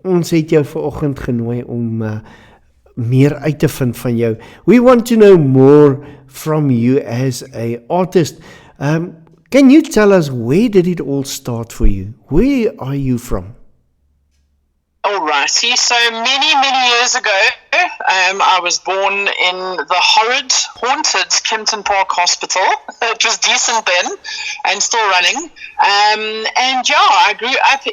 ons het jou vanoggend genooi om meer uit te vind van jou. We want to know more from you as a artist. Can you tell us, where did it all start for you? Where are you from? Alrighty, so many years ago, I was born in the haunted Kempton Park Hospital. It was decent then, and still running. I grew up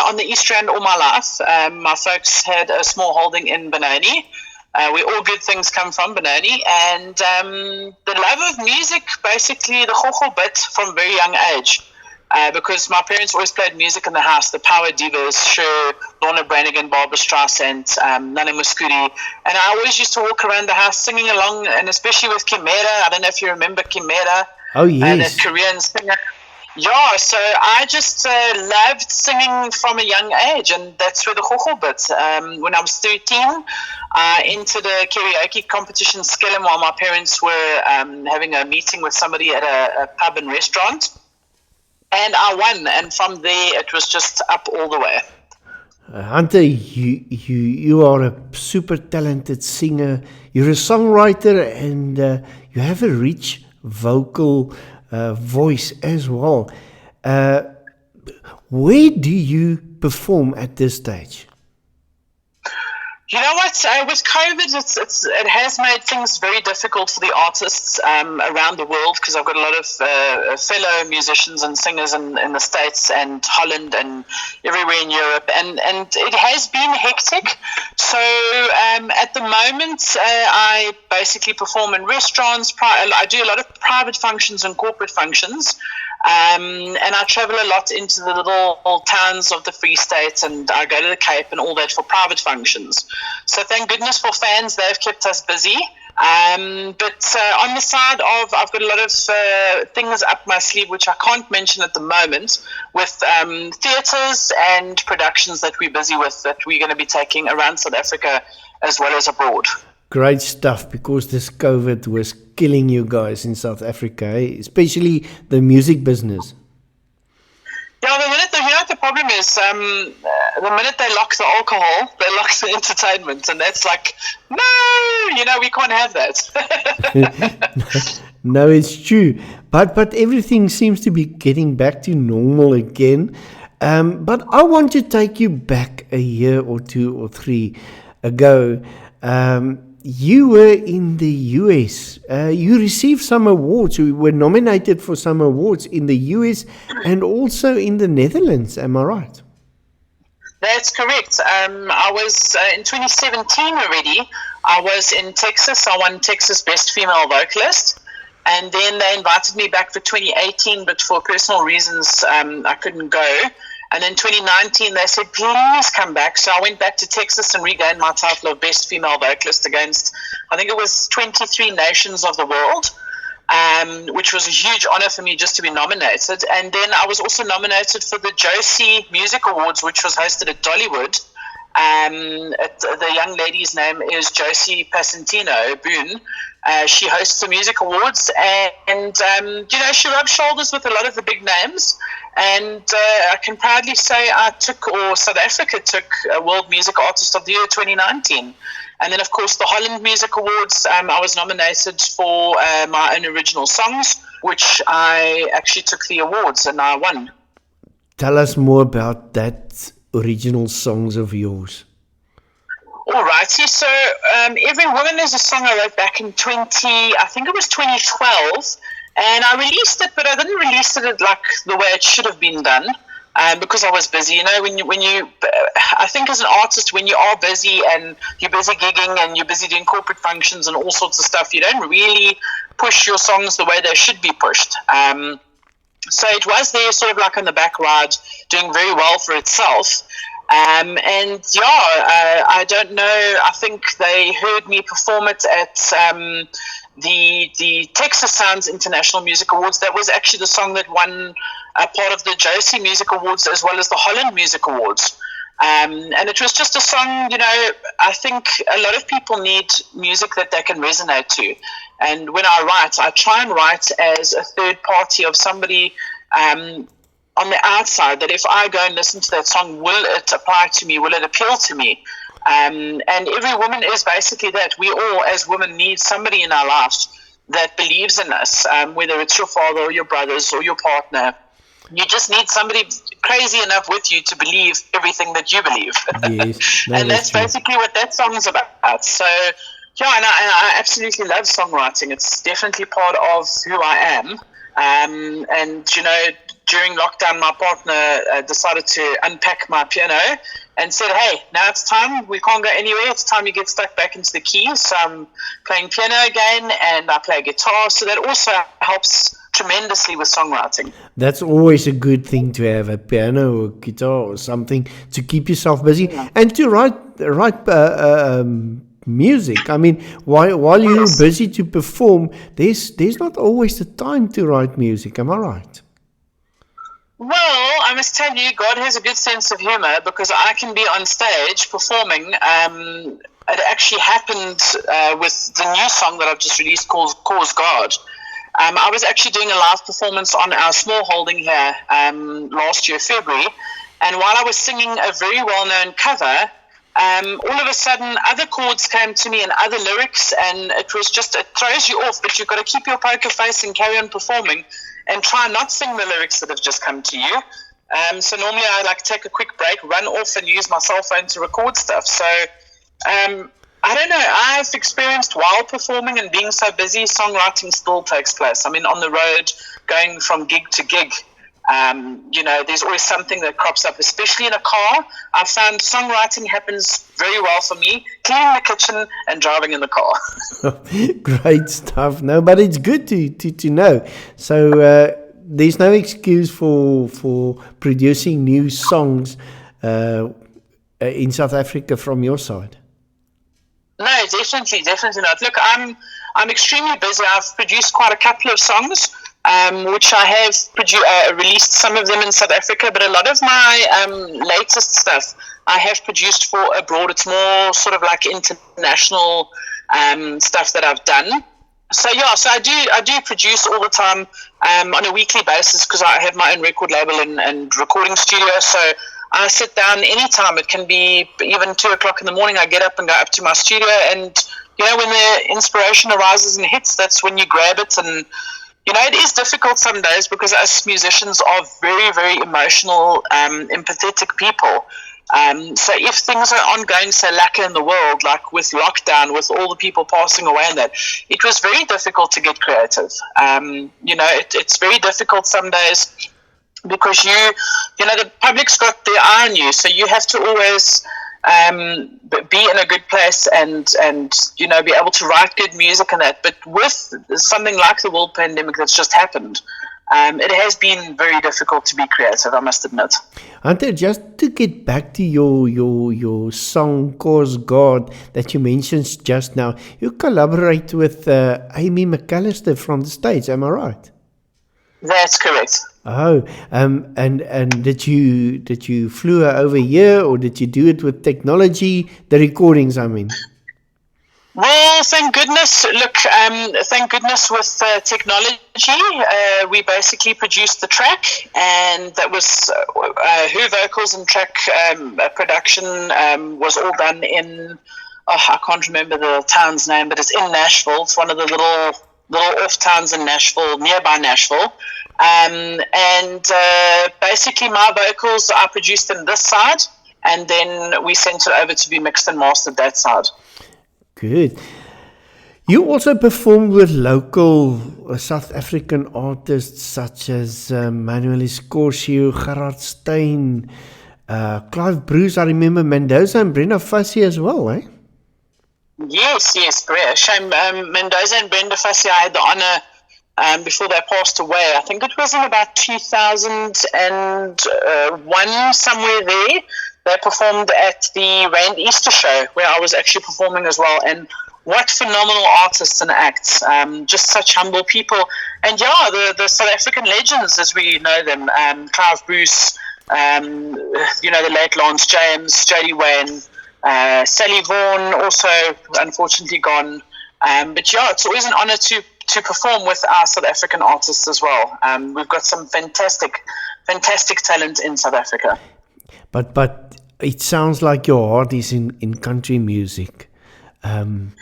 on the East Rand all my life. My folks had a small holding in Benoni. Where all good things come from, Benoni. And the love of music, basically the chocho bit from a very young age. Because my parents always played music in the house, the Power Divas, Cher, Lorna Branigan, Barbara Streisand, Nana Muscudi. And I always used to walk around the house singing along, and especially with Kimera. I don't know if you remember Kimera. Oh, yes. That Korean singer. Yeah, so I just loved singing from a young age, and that's where the chocho bit. When I was 13, I entered a karaoke competition, Skellum, while my parents were having a meeting with somebody at a pub and restaurant. And I won, and from there it was just up all the way. Hunter, you are a super talented singer. You're a songwriter, and you have a rich vocal voice as well. Where do you perform at this stage? You know what? With COVID, it has made things very difficult for the artists around the world, because I've got a lot of fellow musicians and singers in the States and Holland and everywhere in Europe, and it has been hectic. So at the moment, I basically perform in restaurants. I do a lot of private functions and corporate functions. And I travel a lot into the little towns of the Free State, and I go to the Cape and all that for private functions. So thank goodness for fans, they've kept us busy. But on the side I've got a lot of things up my sleeve which I can't mention at the moment, with theatres and productions that we're busy with, that we're going to be taking around South Africa as well as abroad. Great stuff, because this COVID was killing you guys in South Africa, especially the music business. Yeah, the problem is, the minute they lock the alcohol, they lock the entertainment, and that's like, no, we can't have that. No, it's true. But everything seems to be getting back to normal again. But I want to take you back a year or 2 or 3 ago. You were in the US. You received some awards. You were nominated for some awards in the US and also in the Netherlands. Am I right? That's correct. I was in 2017 already. I was in Texas. I won Texas Best Female Vocalist. And then they invited me back for 2018, but for personal reasons, I couldn't go. And in 2019, they said, please come back. So I went back to Texas and regained my title of Best Female Vocalist against, I think it was 23 nations of the world, which was a huge honor for me just to be nominated. And then I was also nominated for the Josie Music Awards, which was hosted at Dollywood. The young lady's name is Josie Passantino Boone. She hosts the music awards, and she rubs shoulders with a lot of the big names. And I can proudly say South Africa took World Music Artist of the Year 2019. And then, of course, the Holland Music Awards, I was nominated for my own original songs, which I actually took the awards and I won. Tell us more about that original songs of yours. Alrighty, so Every Woman is a song I wrote back in 2012, and I released it, but I didn't release it like the way it should have been done, because I was busy. I think as an artist, when you are busy and you're busy gigging and you're busy doing corporate functions and all sorts of stuff, you don't really push your songs the way they should be pushed. So it was there sort of like on the back ride, doing very well for itself. I don't know, I think they heard me perform it at the Texas Sounds International Music Awards. That was actually the song that won part of the Josie Music Awards as well as the Holland Music Awards. And it was just a song, I think a lot of people need music that they can resonate to. And when I write, I try and write as a third party of somebody on the outside that if I go and listen to that song, will it apply to me? Will it appeal to me? And every woman is basically that. We all, as women, need somebody in our lives that believes in us, whether it's your father or your brothers or your partner. You just need somebody crazy enough with you to believe everything that you believe. Yes, no, And that's that's true. basically what that song is about. So, yeah, and I absolutely love songwriting. It's definitely part of who I am. And, during lockdown, my partner decided to unpack my piano and said, hey, now it's time. We can't go anywhere. It's time you get stuck back into the keys. So I'm playing piano again, and I play guitar. So that also helps tremendously with songwriting. That's always a good thing to have a piano or guitar or something to keep yourself busy Yeah. and to write music. I mean, while you're Yes. busy to perform, there's not always the time to write music. Am I right? Well, I must tell you, God has a good sense of humor because I can be on stage performing. It actually happened with the new song that I've just released called Cause God. I was actually doing a live performance on our small holding here last year, February, and while I was singing a very well-known cover, all of a sudden other chords came to me and other lyrics, and it throws you off, but you've got to keep your poker face and carry on performing and try not sing the lyrics that have just come to you. So normally I take a quick break, run off and use my cell phone to record stuff. So I don't know. I've experienced while performing and being so busy, songwriting still takes place. I mean, on the road, going from gig to gig, there's always something that crops up, especially in a car. I found songwriting happens very well for me, cleaning the kitchen and driving in the car. Great stuff. No, but it's good to know. So there's no excuse for producing new songs in South Africa from your side. No, definitely not. Look, I'm extremely busy. I've produced quite a couple of songs, which I have released some of them in South Africa, but a lot of my latest stuff I have produced for abroad. It's more sort of like international stuff that I've done. So yeah, so I do produce all the time on a weekly basis because I have my own record label and recording studio. So I sit down anytime. It can be even 2 o'clock in the morning. I get up and go up to my studio, and when the inspiration arises and hits, that's when you grab it. And it is difficult some days because us musicians are very, very emotional, empathetic people. So if things are ongoing so lacquer in the world, like with lockdown, with all the people passing away and that, it was very difficult to get creative. It's very difficult some days because the public's got their eye on you, so you have to always be in a good place and be able to write good music and that. But with something like the world pandemic that's just happened, it has been very difficult to be creative, I must admit. Hunter, just to get back to your song "Cause God" that you mentioned just now, you collaborate with Amy McAllister from the States. Am I right? That's correct. Oh, and did you flew her over here, or did you do it with technology? The recordings, I mean. Well, thank goodness. Look, thank goodness with technology, we basically produced the track, and that was her vocals and track production was all done in. Oh, I can't remember the town's name, but it's in Nashville. It's one of the little off towns in Nashville, nearby Nashville. And basically, my vocals I produced them this side, and then we sent it over to be mixed and mastered that side. Good. You also performed with local South African artists such as Manuel Escorcio, Gerard Steyn, Clive Bruce. I remember Mendoza and Brenda Fassie as well, eh? Yes. Shame Mendoza and Brenda Fassie, I had the honour before they passed away. I think it was in about 2001, somewhere there. They performed at the Rand Easter show where I was actually performing as well. And what phenomenal artists and acts. Just such humble people. And yeah, the South African legends as we know them. Clive Bruce, the late Lance James, Jody Wayne, Sally Vaughan, also unfortunately gone. But yeah, it's always an honour to perform with our South African artists as well. We've got some fantastic fantastic talent in South Africa. But it sounds like your heart is in country music. Um,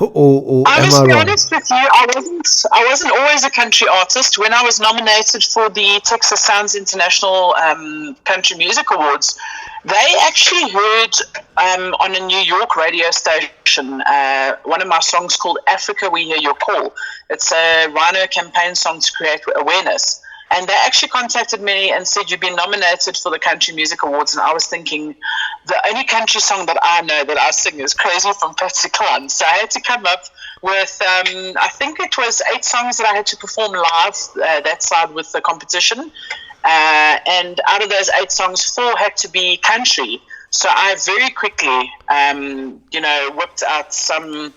or I am must I be wrong? honest with you, I wasn't always a country artist. When I was nominated for the Texas Sounds International Country Music Awards, they actually heard on a New York radio station one of my songs called Africa We Hear Your Call. It's a Rhino campaign song to create awareness. And they actually contacted me and said, "You've been nominated for the Country Music Awards." And I was thinking, the only country song that I know that I sing is Crazy from Patsy Cline. So I had to come up with, I think it was 8 songs that I had to perform live that side with the competition. And out of those 8 songs, 4 had to be country. So I very quickly, whipped out some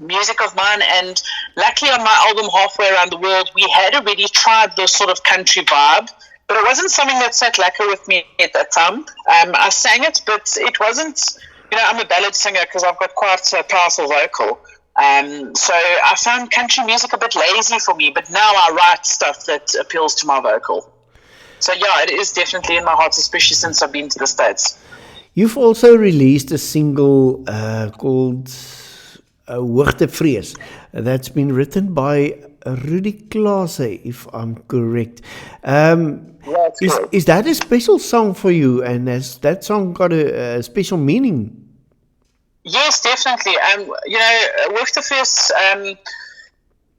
music of mine, and luckily on my album Halfway Around the World we had already tried this sort of country vibe, but it wasn't something that sat lacquer with me at that time. I sang it, but it wasn't, I'm a ballad singer because I've got quite a powerful vocal. So I found country music a bit lazy for me, but now I write stuff that appeals to my vocal. So yeah, it is definitely in my heart, especially since I've been to the States. You've also released a single called Hoogtevrees. That's been written by Rudy Klase, if I'm correct. Is that a special song for you? And has that song got a special meaning? Yes, definitely. Hoogtevrees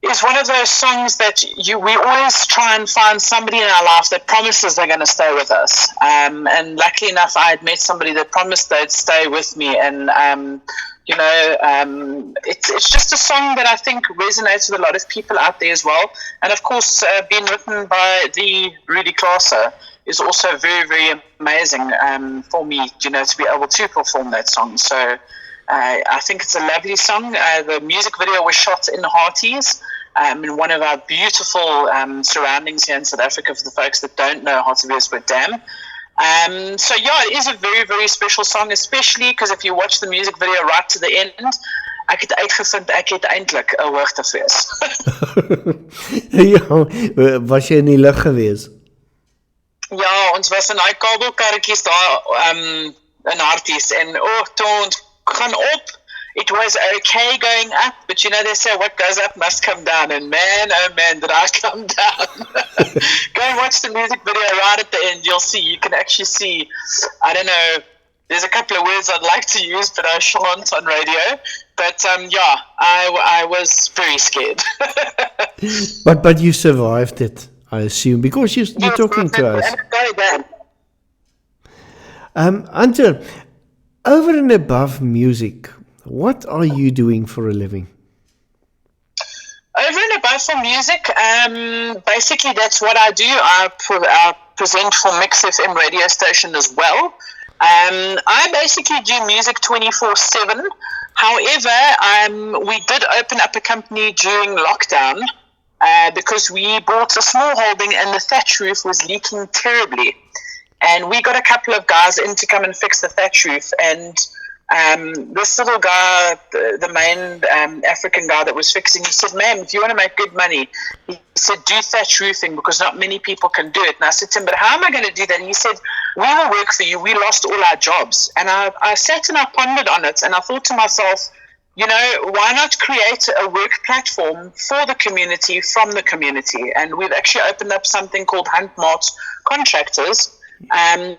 is one of those songs that we always try and find somebody in our life that promises they're going to stay with us. And luckily enough, I had met somebody that promised they'd stay with me. And, it's just a song that I think resonates with a lot of people out there as well. And of course, being written by the Rudy Klase is also very, very amazing for me, to be able to perform that song. So I think it's a lovely song. The music video was shot in Hearties, in one of our beautiful surroundings here in South Africa, for the folks that don't know Hartbeespoort Dam. So yeah, it is a very, very special song, especially because if you watch the music video right to the end, ek het uitgevind ek het eintlik 'n hoogtevrees. Ja, was jy in die lug gewees? Ja, ons was in daai kabelkarretjies daar in Harties en toe ons gaan op, it was okay going up, but they say what goes up must come down, and man, oh man, did I come down. Go and watch the music video right at the end. You can actually see, I don't know, there's a couple of words I'd like to use, but I shan't on radio. But yeah, I was very scared. But you survived it, I assume, because you're talking to us. Hunter, over and above music, what are you doing for a living? Over and above for music, basically that's what I do. I present for Mix FM radio station as well. I basically do music 24/7. However, we did open up a company during lockdown because we bought a small holding and the thatch roof was leaking terribly. And we got a couple of guys in to come and fix the thatch roof. And this little guy, the main African guy that was fixing, he said, "Ma'am, if you want to make good money," he said, "do thatch roofing because not many people can do it." And I said to him, "But how am I going to do that?" And he said, "We will work for you. We lost all our jobs." And I sat and I pondered on it, and I thought to myself, why not create a work platform for the community, from the community? And we've actually opened up something called Hunt Mart Contractors. And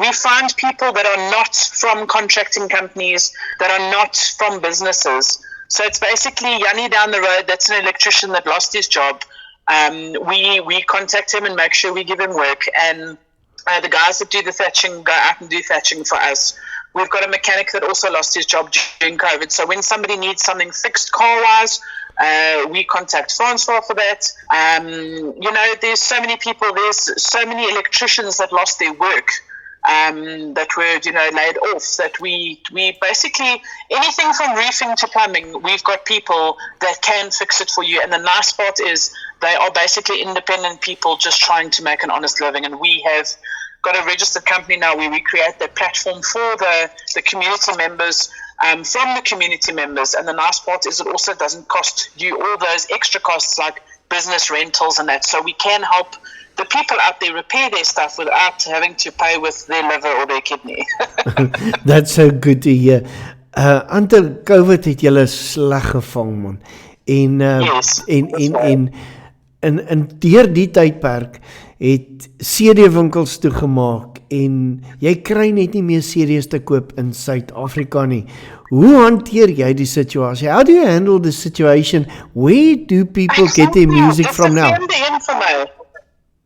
we find people that are not from contracting companies, that are not from businesses. So it's basically Yanni down the road, that's an electrician that lost his job. We contact him and make sure we give him work. And the guys that do the thatching go out and do thatching for us. We've got a mechanic that also lost his job during COVID. So when somebody needs something fixed car-wise, we contact Francois for that. There's so many people, there's so many electricians that lost their work, that were, laid off, that we basically, anything from roofing to plumbing, we've got people that can fix it for you. And the nice part is they are basically independent people just trying to make an honest living. And we have got a registered company now where we create that platform for the community members, from the community members. And the nice part is it also doesn't cost you all those extra costs like business rentals and that. So we can help the people out there repair their stuff without having to pay with their liver or their kidney. That's so good to hear. Under COVID het julle sleg gevang, man. En Yes, en that's en right. en deur die tydperk het CD-winkels toegemaak en jy kry net nie meer CD's te koop in Suid-Afrika nie. Hoe hanteer jy die situasie? How do you handle the situation? Where do people get their music from now?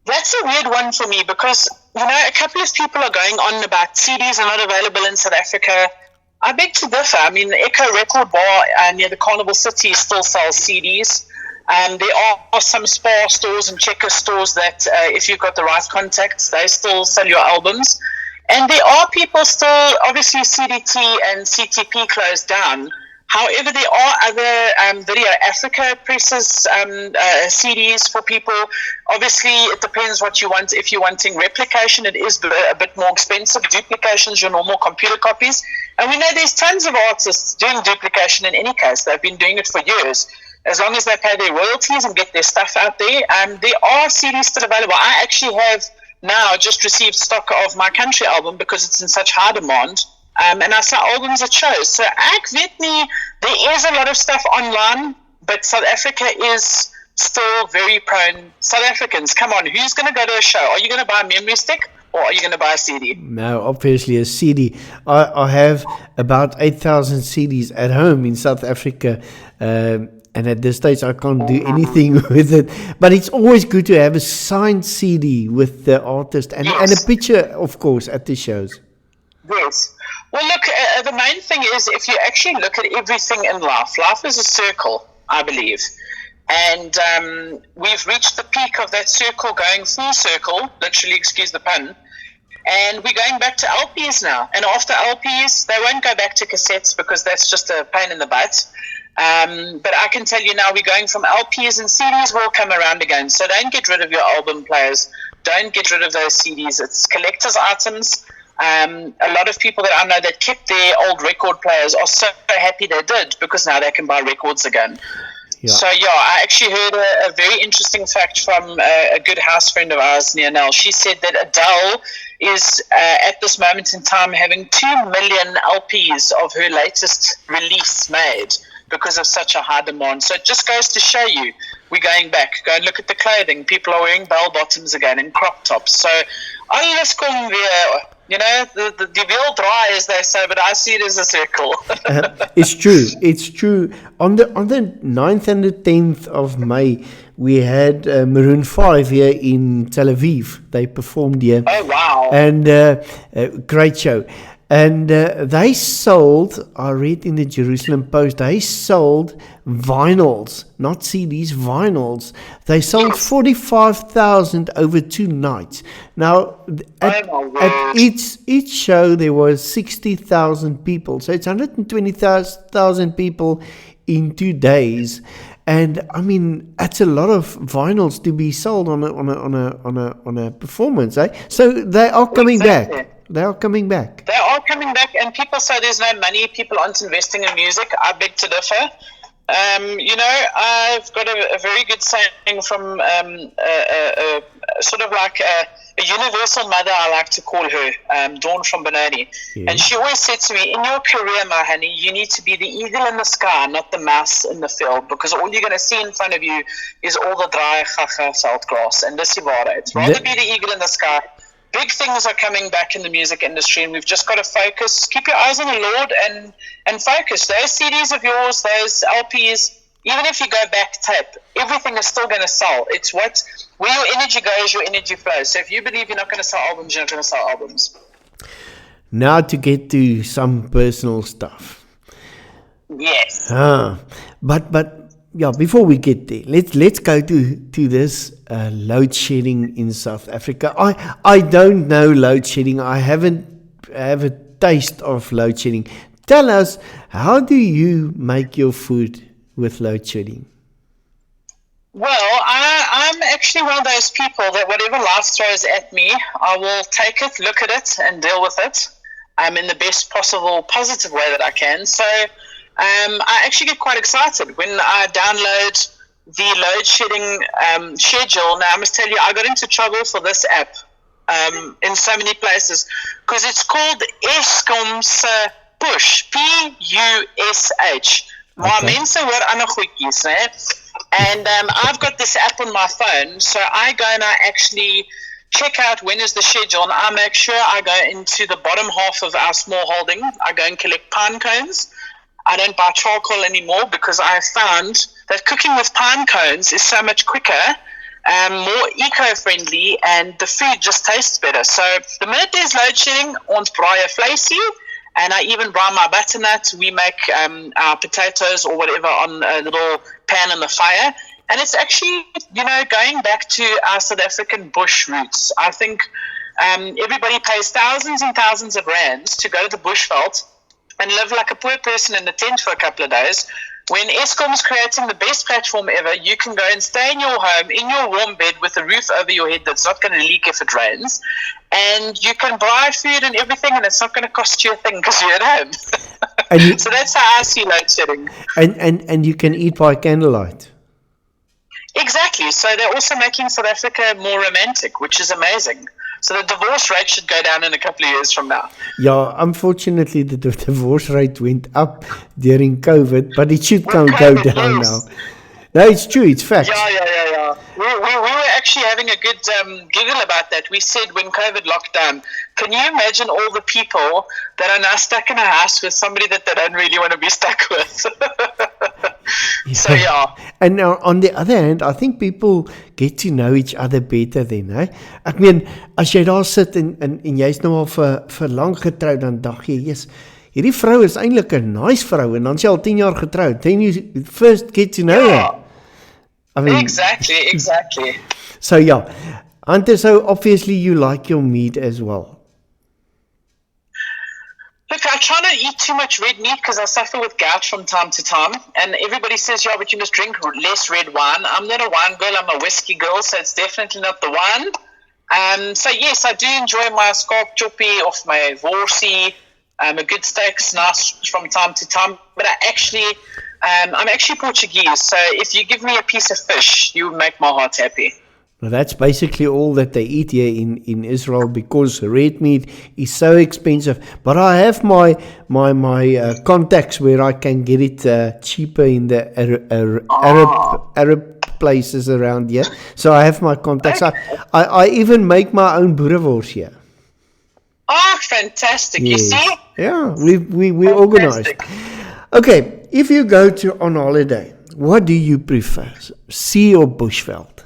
That's a weird one for me because, a couple of people are going on about CDs are not available in South Africa. I beg to differ. I mean, the Echo Record Bar near the Carnival City still sells CDs. There are some Spar stores and Checker stores that, if you've got the right contacts, they still sell your albums. And there are people still, obviously CDT and CTP closed down. However, there are other Video Africa presses, CDs for people. Obviously, it depends what you want. If you're wanting replication, it is a bit more expensive. Duplication is your normal computer copies. And we know there's tons of artists doing duplication in any case. They've been doing it for years. As long as they pay their royalties and get their stuff out there, there are CDs still available. I actually have now just received stock of my country album because it's in such high demand. And I sell albums at shows. So there is a lot of stuff online, but South Africa is still very prone. South Africans, come on, who's going to go to a show? Are you going to buy a memory stick or are you going to buy a CD? No, obviously a CD. I have about 8,000 CDs at home in South Africa. And at this stage, I can't do anything with it. But it's always good to have a signed CD with the artist and a picture, of course, at the shows. Yes. Well, look, the main thing is if you actually look at everything in life is a circle, I believe. And we've reached the peak of that circle going full circle, literally, excuse the pun. And we're going back to LPs now. And after LPs, they won't go back to cassettes because that's just a pain in the butt. But I can tell you now we're going from LPs and CDs will come around again. So don't get rid of your album players. Don't get rid of those CDs. It's collector's items. A lot of people that I know that kept their old record players are so happy they did because now they can buy records again. Yeah. So, I actually heard a very interesting fact from a good house friend of ours, Nell. She said that Adele is, at this moment in time, having 2 million LPs of her latest release made because of such a high demand. So it just goes to show you, we're going back. Go and look at the clothing. People are wearing bell bottoms again and crop tops. So, alles kom weer. The wheel dry, as they say, but I see it as a circle. It's true. It's true. On the 9th and the 10th of May, we had Maroon 5 here in Tel Aviv. They performed here. Oh, wow. And great show. And they sold, I read in the Jerusalem Post, they sold vinyls, not CDs, vinyls. They sold 45,000 over 2 nights. Now, at each show, there was 60,000 people. So it's 120,000 people in 2 days. And I mean, that's a lot of vinyls to be sold on a performance, eh? So they are coming back. They are coming back. They are coming back, and people say there's no money. People aren't investing in music. I beg to differ. I've got a very good saying from sort of like a universal mother, I like to call her, Dawn from Benoni. Yeah. And she always said to me, in your career, my honey, you need to be the eagle in the sky, not the mouse in the field, because all you're going to see in front of you is all the dry gaga veldgras. And dis die waarheid. Rather be the eagle in the sky. Big things are coming back in the music industry, and we've just got to focus. Keep your eyes on the Lord and focus. Those CDs of yours, those LPs, even if you go back tape, everything is still going to sell. It's where your energy goes, your energy flows. So if you believe you're not going to sell albums, you're not going to sell albums. Now to get to some personal stuff. Yes. But yeah, before we get there, let's go to this load shedding in South Africa. I don't know load shedding. I haven't have a taste of load shedding. Tell us, how do you make your food with load shedding? Well, I'm actually one of those people that whatever life throws at me, I will take it, look at it, and deal with it in the best possible positive way that I can. So I actually get quite excited when I download the load shedding schedule. Now, I must tell you, I got into trouble for this app in so many places because it's called Eskom's Push, Push. Maar mense hoor ander goedjies, né? And I've got this app on my phone, so I go and I actually check out when is the schedule, and I make sure I go into the bottom half of our small holding. I go and collect pine cones. I don't buy charcoal anymore because I found that cooking with pine cones is so much quicker, more eco-friendly, and the food just tastes better. So the minute there's load shedding, ons braai 'n vleisie, and I even brown my butternut. We make our potatoes or whatever on a little pan in the fire. And it's actually, going back to our South African bush roots. I think everybody pays thousands and thousands of rands to go to the bushveld and live like a poor person in a tent for a couple of days. When Eskom's creating the best platform ever, you can go and stay in your home, in your warm bed with a roof over your head that's not going to leak if it rains. And you can buy food and everything, and it's not going to cost you a thing because you're at home. So that's how I see load shedding. And you can eat by candlelight. Exactly. So they're also making South Africa more romantic, which is amazing. So the divorce rate should go down in a couple of years from now. Yeah, unfortunately, the divorce rate went up during COVID, but it should go down now. No, it's true. It's fact. Yeah. We were actually having a good giggle about that. We said when COVID locked down, can you imagine all the people that are now stuck in a house with somebody that they don't really want to be stuck with? So, yeah. And now, on the other hand, I think people get to know each other better then, hè? Ek meen, as jy daar sit en jy's nou al vir lang getroud, dan dink jy, yes, hierdie vrou is eintlik 'n nice vrou, en dan sy al 10 jaar getroud. Then you first get to know her. I mean, Exactly. So, yeah. Hunter, so obviously you like your meat as well. Look, I try not to eat too much red meat because I suffer with gout from time to time. And everybody says, yeah, but you must drink less red wine. I'm not a wine girl, I'm a whiskey girl, so it's definitely not the wine. So, yes, I do enjoy my skalk choppy off my vorsie. A good steak's nice from time to time. But I'm actually Portuguese, so if you give me a piece of fish, you make my heart happy. Well, that's basically all that they eat here in Israel because red meat is so expensive. But I have my contacts where I can get it cheaper in the Arab places around here. So I have my contacts. I even make my own boerewors here. Oh, fantastic! Yes. You see? Yeah, we organized. Okay, if you go on holiday, what do you prefer, sea or bushveld?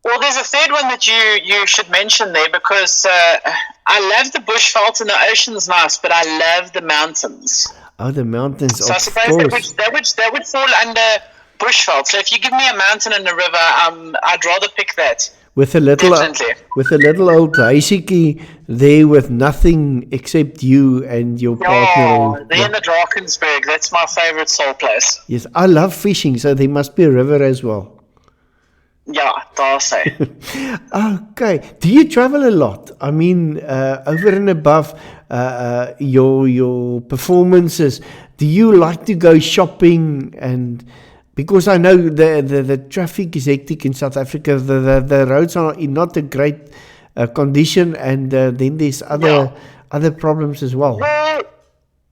Well, there's a third one that you should mention there because I love the bushveld and the ocean's nice, but I love the mountains. Oh, the mountains, so I suppose that would fall under bushveld. So if you give me a mountain and a river, I'd rather pick that. With a little old huisiekie there with nothing except you and your partner. There in the Drakensberg. That's my favorite soul place. Yes, I love fishing, so there must be a river as well. Yeah, daar sê. Okay. Do you travel a lot? I mean, over and above your performances, do you like to go shopping? And because I know the traffic is hectic in South Africa, the roads are in not a great condition, and then there's other problems as well.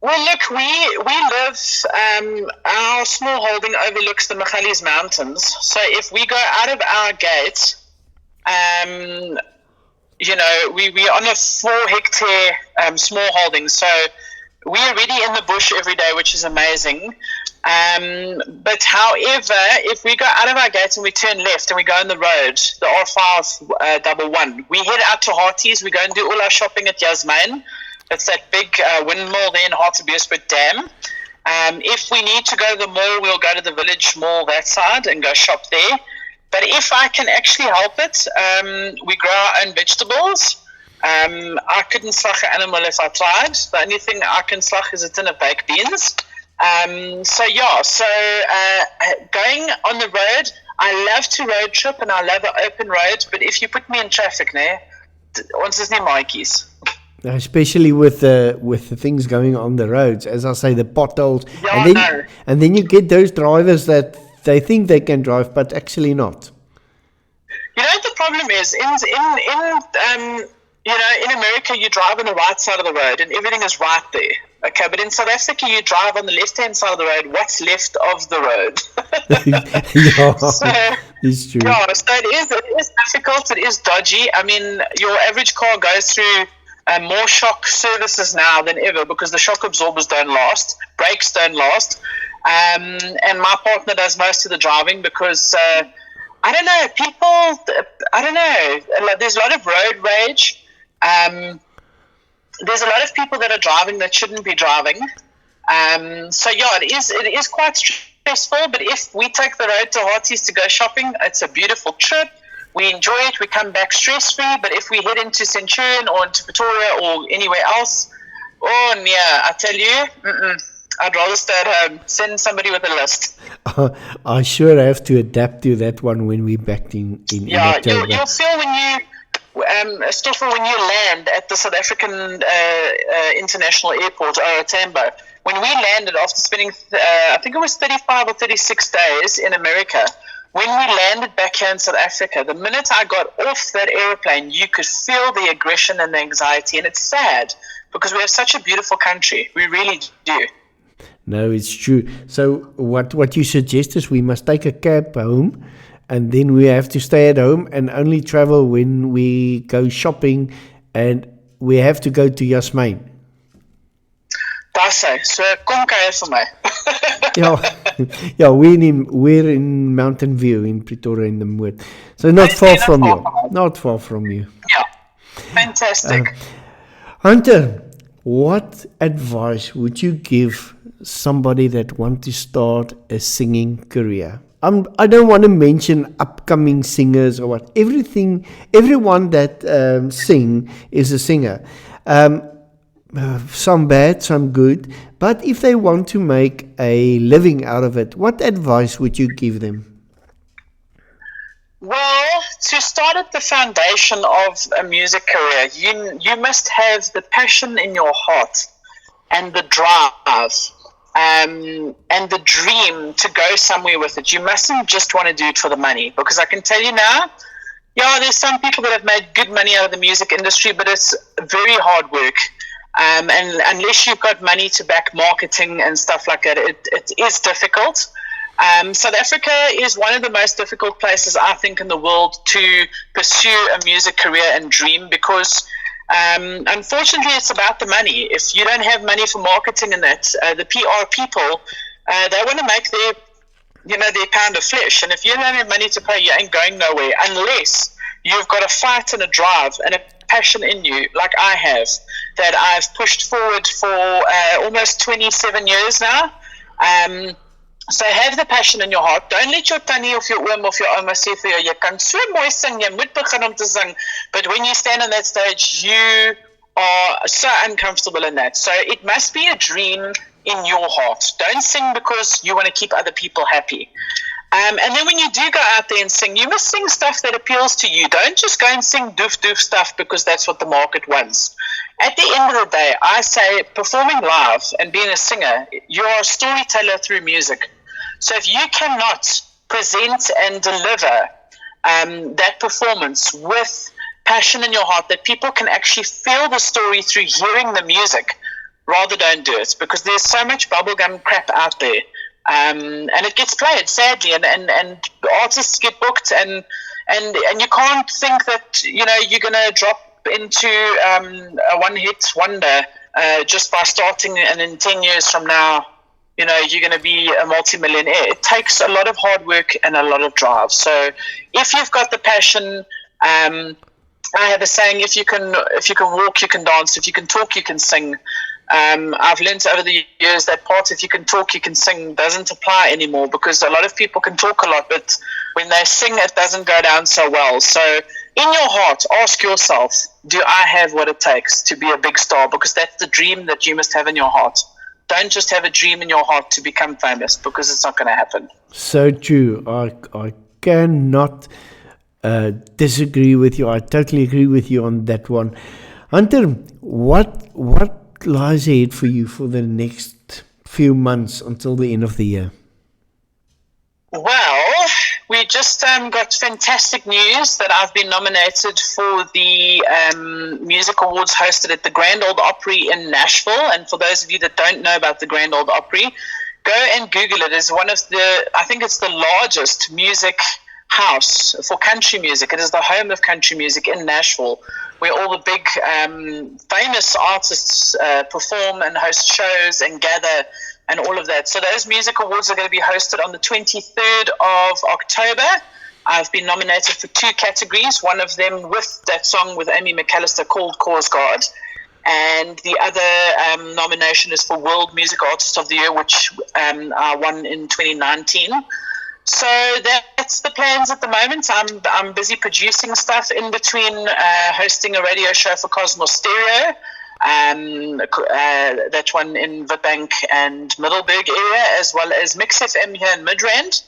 Well, look, we live, our small holding overlooks the Magalies Mountains. So if we go out of our gate, we're on a 4-hectare small holding. So we're already in the bush every day, which is amazing. But however, if we go out of our gate and we turn left and we go on the road, the R511, we head out to Harties. We go and do all our shopping at Yasmin. It's that big windmill there in Hartbeespoort Dam. If we need to go to the mall, we'll go to the village mall that side and go shop there. But if I can actually help it, we grow our own vegetables. I couldn't slag an animal if I tried. The only thing I can slag is a tin of baked beans. Going on the road, I love to road trip and I love an open road. But if you put me in traffic, ons is nie maatjies. Especially with the things going on the roads, as I say, the potholes, Yeah, no. and then you get those drivers that they think they can drive, but actually not. You know what the problem is in America you drive on the right side of the road and everything is right there. Okay, but in South Africa you drive on the left hand side of the road. What's left of the road? So Yeah, it's true. yeah, so it is difficult. It is dodgy. I mean, your average car goes through more shock services now than ever because the shock absorbers don't last, brakes don't last, and my partner does most of the driving because. I don't know. People, I don't know. There's a lot of road rage. There's a lot of people that are driving that shouldn't be driving. So yeah, it is quite stressful. But if we take the road to Hearties to go shopping, it's a beautiful trip. We enjoy it. We come back stress free. But if we head into Centurion or into Pretoria or anywhere else, oh yeah, I tell you, I'd rather stay at home. Send somebody with a list. I sure have to adapt to that one when we're back in Yeah, October. you'll feel when Stoffel, when you land at the South African International Airport, Tambo, when we landed after spending, I think it was 35 or 36 days in America, when we landed back here in South Africa, the minute I got off that aeroplane, you could feel the aggression and the anxiety, and it's sad because we have such a beautiful country. We really do. No, it's true. So what you suggest is we must take a cab home, and then we have to stay at home and only travel when we go shopping, and we have to go to Jasmine. Daar sê, so kom kuier vir my. Yeah, yeah, we're in Mountain View in Pretoria in the Moed, so not far Not from far you. from us. Not far from you. Yeah, fantastic. Hunter, what advice would you give somebody that want to start a singing career? I don't want to mention upcoming singers or what. Everyone that sing is a singer. Some bad, some good. But if they want to make a living out of it, what advice would you give them? Well, to start at the foundation of a music career, you must have the passion in your heart and the drive and the dream to go somewhere with it. You mustn't just want to do it for the money, because I can tell you now, yeah, there's some people that have made good money out of the music industry, but it's very hard work. And unless you've got money to back marketing and stuff like that, it is difficult. South Africa is one of the most difficult places, I think, in the world to pursue a music career and dream, because unfortunately it's about the money. If you don't have money for marketing and that, the PR people, they want to make their pound of flesh. And if you don't have money to pay, you ain't going nowhere unless you've got a fight and a drive and a passion in you, like I have, that I've pushed forward for almost 27 years now. So have the passion in your heart. Don't let your tannie of your oom of your ouma sê vir jou, jy kan so mooi sing, jy moet begin om te sing. But when you stand on that stage, you are so uncomfortable in that. So it must be a dream in your heart. Don't sing because you want to keep other people happy. And then when you do go out there and sing, you must sing stuff that appeals to you. Don't just go and sing doof stuff because that's what the market wants. At the end of the day, I say performing live and being a singer, you're a storyteller through music. So if you cannot present and deliver that performance with passion in your heart, that people can actually feel the story through hearing the music, rather don't do it, because there's so much bubblegum crap out there. And it gets played, sadly, and artists get booked, and you can't think that you're going to drop into a one-hit wonder just by starting, and in 10 years from now, you're going to be a multi-millionaire. It takes a lot of hard work and a lot of drive. So if you've got the passion, I have a saying: if you can walk, you can dance. If you can talk, you can sing. I've learned over the years that part, if you can talk, you can sing, doesn't apply anymore, because a lot of people can talk a lot, but when they sing, it doesn't go down so well. So in your heart, ask yourself, do I have what it takes to be a big star? Because that's the dream that you must have in your heart. Don't just have a dream in your heart to become famous, because it's not going to happen. So true. I cannot disagree with you. I totally agree with you on that one. Hunter, what lies ahead for you for the next few months until the end of the year? Well, we just got fantastic news that I've been nominated for the Music Awards hosted at the Grand Ole Opry in Nashville. And for those of you that don't know about the Grand Ole Opry, go and Google it. It's one of I think it's the largest music house for country music. It is the home of country music in Nashville, where all the big famous artists perform and host shows and gather and all of that. So those music awards are going to be hosted on the 23rd of October. I've been nominated for 2 categories, one of them with that song with Amy McAllister called Cause God. And the other nomination is for World Music Artist of the Year, which I won in 2019. So that's the plans at the moment. I'm busy producing stuff in between hosting a radio show for Kokomo Stereo. That one in Witbank and Middelburg area, as well as Mix FM here in Midrand.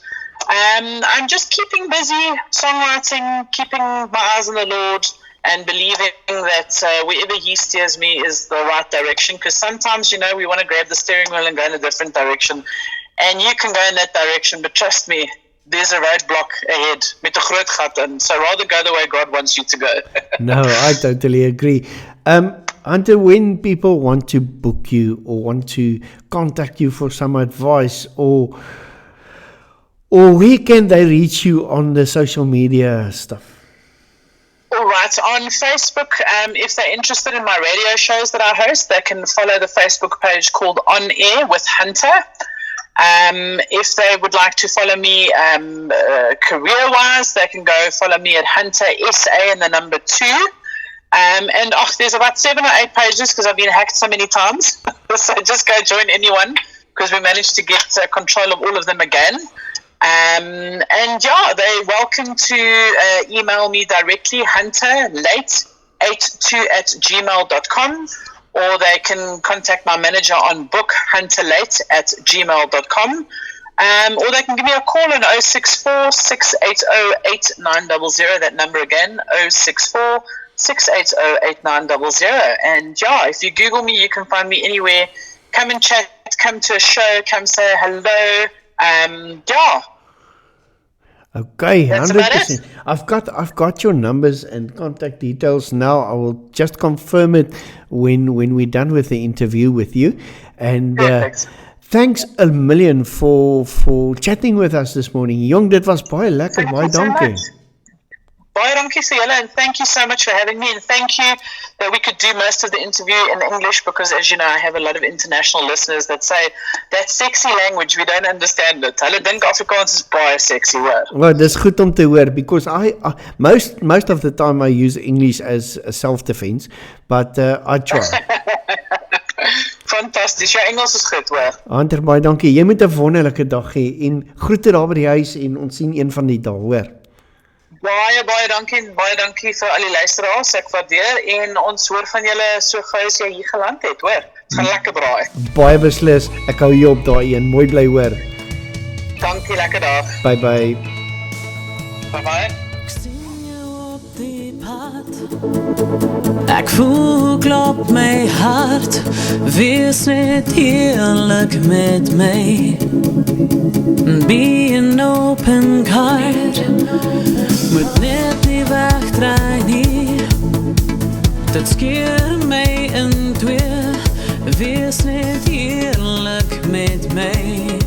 I'm just keeping busy songwriting, keeping my eyes on the Lord, and believing that wherever He steers me is the right direction. Because sometimes, we want to grab the steering wheel and go in a different direction, and you can go in that direction, but trust me, there's a roadblock ahead met 'n groot gat in. So rather go the way God wants you to go. No, I totally agree. Hunter, when people want to book you or want to contact you for some advice, or where can they reach you on the social media stuff? All right, on Facebook, if they're interested in my radio shows that I host, they can follow the Facebook page called On Air with Hunter. If they would like to follow me career-wise, they can go follow me at Hunter SA and the number 2. And there's about 7 or 8 pages because I've been hacked so many times. So just go join anyone because we managed to get control of all of them again. And they're welcome to email me directly, hunterlate82@gmail.com, or they can contact my manager on book, hunterlate@gmail.com. Or they can give me a call on 064-680-8900. That number again, 064-680-8900. And if you Google me, you can find me anywhere. Come and chat, come to a show, come say hello. Okay, that's 100%. I've got your numbers and contact details now. I will just confirm it when we're done with the interview with you. And thanks a million for chatting with us this morning. Jong, dit was baie lekker. Baie dankie. Baie dankie vir julle, and thank you so much for having me, and thank you that we could do most of the interview in English, because as you know, I have a lot of international listeners that say that sexy language, we don't understand it. Hulle dink Afrikaans is baie sexy word. Well, dis goed om te hoor, because I most of the time I use English as a self-defense, but I try. Fantasties, jou Engels is goed hoor. Hunter, baie dankie. Jy moet 'n wonderlike dag hê en groete daar by die huis en ons sien een van die dae, hoor. Baie dankie vir al die luisteraars. Ek waardeer, en ons hoor van julle so gou as jy hier geland het, hoor. Dit gaan lekker braai. Baie beslis. Ek hou jou op daai een. Mooi bly, hoor. Dankie, lekker dag. Bye bye. Bye bye. Ek sien jou op die pad. Ek voel klop my hart. Wees net eerlik met my. Be an open card. Moet net nie wegdraai nie. Dit skeer my in twee. Wees net eerlik met my.